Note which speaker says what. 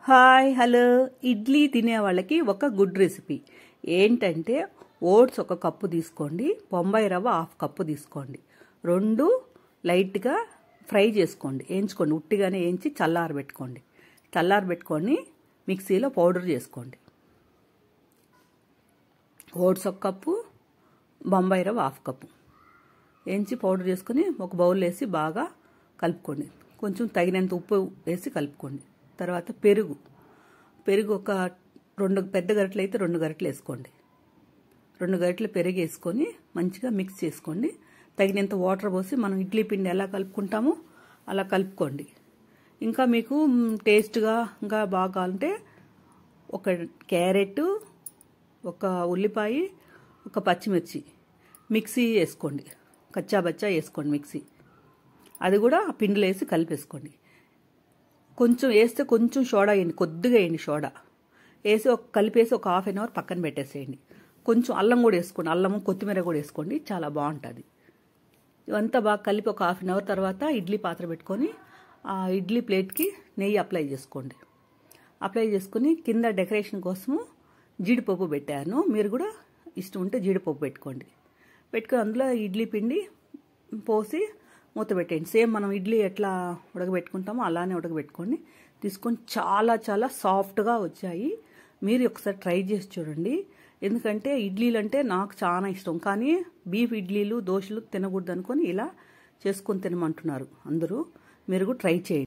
Speaker 1: Hi hello idli తినే వాళ్ళకి ఒక గుడ్ రెసిపీ ఏంటంటే ఓట్స్ ఒక కప్పు తీసుకోండి, బొంబాయి రవ్వ హాఫ్ కప్పు తీసుకోండి, రెండు లైట్గా ఫ్రై చేసుకోండి, వేయించుకోండి, ఉట్టిగానే వేయించి చల్లారబెట్టుకొని మిక్సీలో పౌడర్ చేసుకోండి. ఓట్స్ ఒక కప్పు, బొంబాయి రవ్వ హాఫ్ కప్పు వేయించి పౌడర్ చేసుకొని ఒక బౌల్ వేసి బాగా కలుపుకోండి. కొంచెం తగినంత ఉప్పు వేసి కలుపుకోండి. తర్వాత పెరుగు ఒక 2 పెద్ద గరిటెలు అయితే 2 గరిటెలు వేసుకోండి. 2 గరిటెలు పెరుగు వేసుకొని మంచిగా మిక్స్ చేసుకోండి. తగినంత వాటర్ పోసి మనం ఇడ్లీ పిండి ఎలా కలుపుకుంటామో అలా కలుపుకోండి. ఇంకా మీకు టేస్ట్గా ఇంకా బాగా కావాలంటే ఒక క్యారెట్, ఒక ఉల్లిపాయ, ఒక పచ్చిమిర్చి మిక్సీ వేసుకోండి, కచ్చాబచ్చా వేసుకోండి మిక్సీ. అది కూడా ఆ పిండిలో వేసి కలిపేసుకోండి. కొంచెం వేస్తే కొంచెం సోడా వేయండి, కొద్దిగా వేయండి సోడా వేసి కలిపేసి ఒక హాఫ్ అన్ అవర్ పక్కన పెట్టేసేయండి. కొంచెం అల్లం కూడా వేసుకోండి, అల్లము కొత్తిమీర కూడా వేసుకోండి, చాలా బాగుంటుంది. ఇవంతా బాగా కలిపి ఒక హాఫ్ అన్ అవర్ తర్వాత ఇడ్లీ పాత్ర పెట్టుకొని ఆ ఇడ్లీ ప్లేట్కి నెయ్యి అప్లై చేసుకోండి. అప్లై చేసుకుని కింద డెకరేషన్ కోసము జీడిపప్పు పెట్టాను. మీరు కూడా ఇష్టం ఉంటే జీడిపప్పు పెట్టుకోండి. పెట్టుకుని అందులో ఇడ్లీ పిండి పోసి మూత పెట్టేయండి. సేమ్ మనం ఇడ్లీ ఎట్లా ఉడకబెట్టుకుంటామో అలానే ఉడకబెట్టుకోండి. తీసుకొని చాలా చాలా సాఫ్ట్గా వచ్చాయి. మీరు ఒకసారి ట్రై చేసి చూడండి. ఎందుకంటే ఇడ్లీలు అంటే నాకు చాలా ఇష్టం, కానీ బీఫ్ ఇడ్లీలు దోశలు తినకూడదు అనుకొని ఇలా చేసుకొని తినమంటున్నారు అందరూ. మీరు కూడా ట్రై చేయండి.